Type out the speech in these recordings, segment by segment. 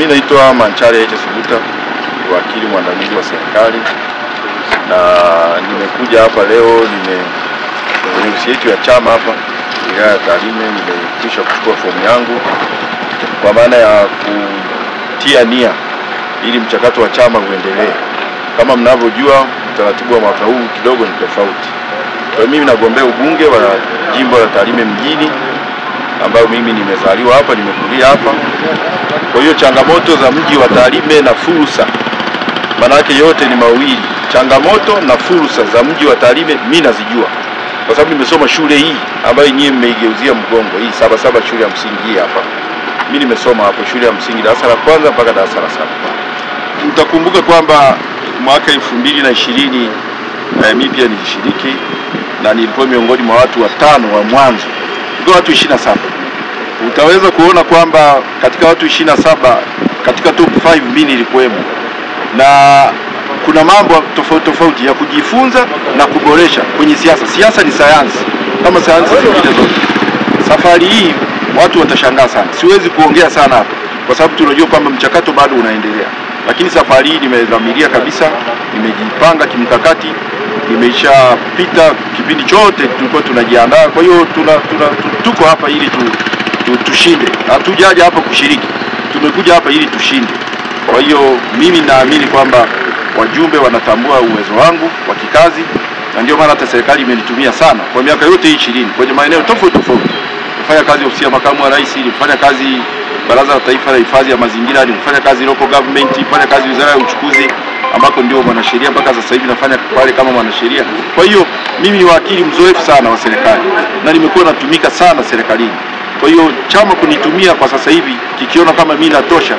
Mimi naitwa Manchari H. Subuta, wakili mwandamizi wa serikali, na nimekuja hapa leo kwenye ofisi yetu ya chama hapa wilaya ya Tarime. Nimekwisha kuchukua fomu yangu kwa maana ya kutia nia ili mchakato wa chama uendelee. Kama mnavyojua, utaratibu wa mwaka huu kidogo ni tofauti. Kwa mimi nagombea ubunge wa jimbo la Tarime mjini, ambayo mimi nimezaliwa hapa, nimekulia hapa. Kwa hiyo changamoto za mji wa Tarime na fursa, maana yake yote ni mawili, changamoto na fursa za mji wa Tarime mimi nazijua, kwa sababu nimesoma shule hii ambayo nyinyi mmeigeuzia mgongo, hii Sabasaba shule ya msingi hii hapa. Mimi nimesoma hapo shule ya msingi darasa la kwanza mpaka darasa la 7. Mtakumbuka kwamba mwaka 2020 mimi pia nilishiriki na nilikuwa miongoni mwa watu watano wa mwanzo, ndio watu 27. Utaweza kuona kwamba katika watu 27 katika top 5 mimi nilikuwemo, na kuna mambo tofauti ya kujifunza na kuboresha kwenye siasa. Siasa ni sayansi kama sayansi zingine zote. Safari hii watu watashangaa sana, siwezi kuongea sana hapa kwa sababu tunajua kwamba mchakato bado unaendelea, lakini safari hii nimedhamiria kabisa, nimejipanga kimkakati, nimeshapita kipindi chote tulikuwa tunajiandaa. Kwa hiyo tuko hapa ili tushinde. Hatujaja hapa kushiriki, tumekuja hapa ili tushinde. Kwa hiyo mimi naamini kwamba wajumbe wanatambua uwezo wangu wa kikazi, na ndio maana hata serikali imenitumia sana kwa miaka yote 20 kwenye maeneo tofauti. Kufanya kazi ofisi ya makamu wa rais, kufanya kazi Baraza la Taifa la Hifadhi ya Mazingira, kufanya kazi local government, kufanya kazi Wizara ya Uchukuzi ambako ndio mwanasheria mpaka sasa hivi nafanya pale kama mwanasheria. Kwa hiyo mimi ni wakili mzoefu sana wa serikali na nimekuwa natumika sana serikalini. Kwa hiyo chama kunitumia kwa sasa hivi kikiona kama mimi natosha,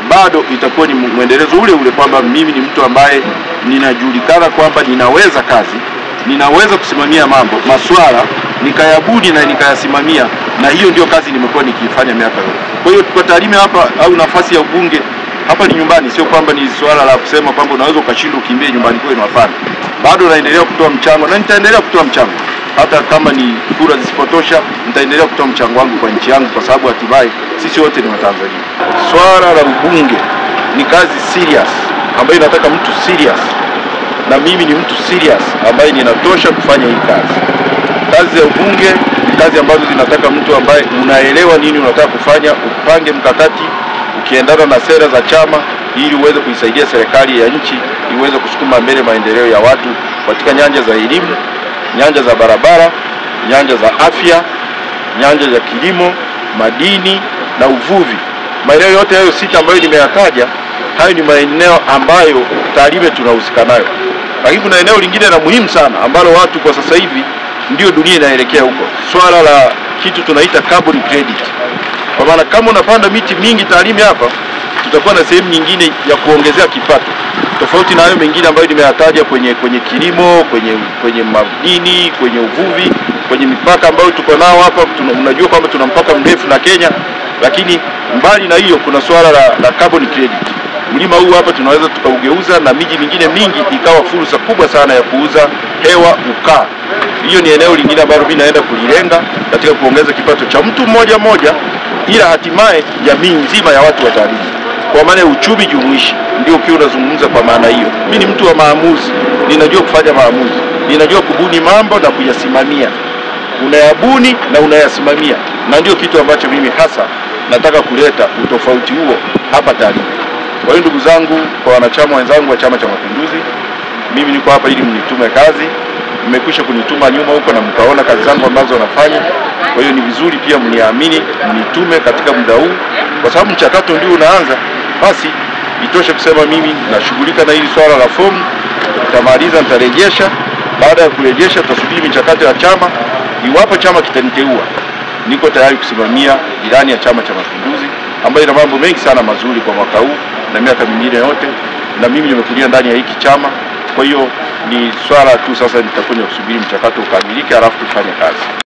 bado itakuwa ni muendelezo ule kwamba mimi ni mtu ambaye ninajulikana kwamba ninaweza kazi, ninaweza kusimamia masuala nikayabuni na nikayasimamia, na hiyo ndio kazi nimekuwa nikifanya miaka yote. Kwa hiyo kwa Tarime hapa au nafasi ya ubunge hapa ni nyumbani, sio kwamba ni swala la kusema kwamba unaweza ukashinda ukimbie nyumbani kwenu, hapana. Bado naendelea kutoa mchango na nitaendelea kutoa mchango. Hata kama ni kura zisipotosha, nitaendelea kutoa mchango wangu kwa nchi yangu, kwa sababu hatimaye sisi wote ni Watanzania. Swala la ubunge ni kazi serious ambayo inataka mtu serious, na mimi ni mtu serious ambaye ninatosha kufanya hii kazi. Kazi ya ubunge ni kazi ambazo zinataka mtu ambaye unaelewa nini unataka kufanya, upange mkakati ukiendana na sera za chama ili uweze kuisaidia serikali ya nchi iweze kusukuma mbele maendeleo ya watu katika nyanja za elimu, nyanja za barabara, nyanja za afya, nyanja za kilimo, madini na uvuvi. Maeneo yote hayo 6 ambayo nimeyataja, hayo ni maeneo ambayo Tarime tunahusika nayo. Lakini kuna eneo lingine la muhimu sana ambalo watu kwa sasa hivi ndio dunia inaelekea huko, swala la kitu tunaita carbon credit. Kwa maana kama unapanda miti mingi Tarime hapa, tutakuwa na sehemu nyingine ya kuongezea kipato tofauti na hayo mengine ambayo nimeyataja kwenye kilimo, kwenye madini, kwenye uvuvi, kwenye mipaka ambayo tuko nao hapa. Unajua kwamba tuna mpaka mrefu na Kenya, lakini mbali na hiyo kuna swala la carbon credit. Mlima huu hapa tunaweza tukaugeuza na miji mingine mingi ikawa fursa kubwa sana ya kuuza hewa ukaa. Hiyo ni eneo lingine ambalo mimi naenda kulilenga katika kuongeza kipato cha mtu mmoja, ila hatimaye jamii nzima ya watu wa Tarime. Kwa maana ya uchumi jumuishi ndio kile unazungumza. Kwa maana hiyo mimi ni mtu wa maamuzi, ninajua kufanya maamuzi, ninajua kubuni mambo na kuyasimamia. Unayabuni na unayasimamia, na ndio kitu ambacho mimi hasa nataka kuleta utofauti huo hapa Tarime. Kwa hiyo ndugu zangu, kwa wanachama wenzangu wa Chama cha Mapinduzi, mimi niko hapa ili mnitume kazi. Mmekwisha kunituma nyuma huko na mkaona kazi zangu ambazo nafanya. Kwa hiyo ni vizuri pia mniamini, mnitume katika muda huu, kwa sababu mchakato ndio unaanza. Basi itoshe kusema mimi nashughulika na hili swala la fomu, nitamaliza, nitarejesha. Baada ya kurejesha tutasubiri michakato ya chama. Iwapo chama kitaniteua, niko tayari kusimamia ilani ya Chama cha Mapinduzi ambayo ina mambo mengi sana mazuri kwa mwaka huu na miaka mingine yote, na mimi nimekulia ndani ya hiki chama. Kwa hiyo ni swala tu sasa nitakwenda kusubiri mchakato ukamilike, halafu tufanye kazi.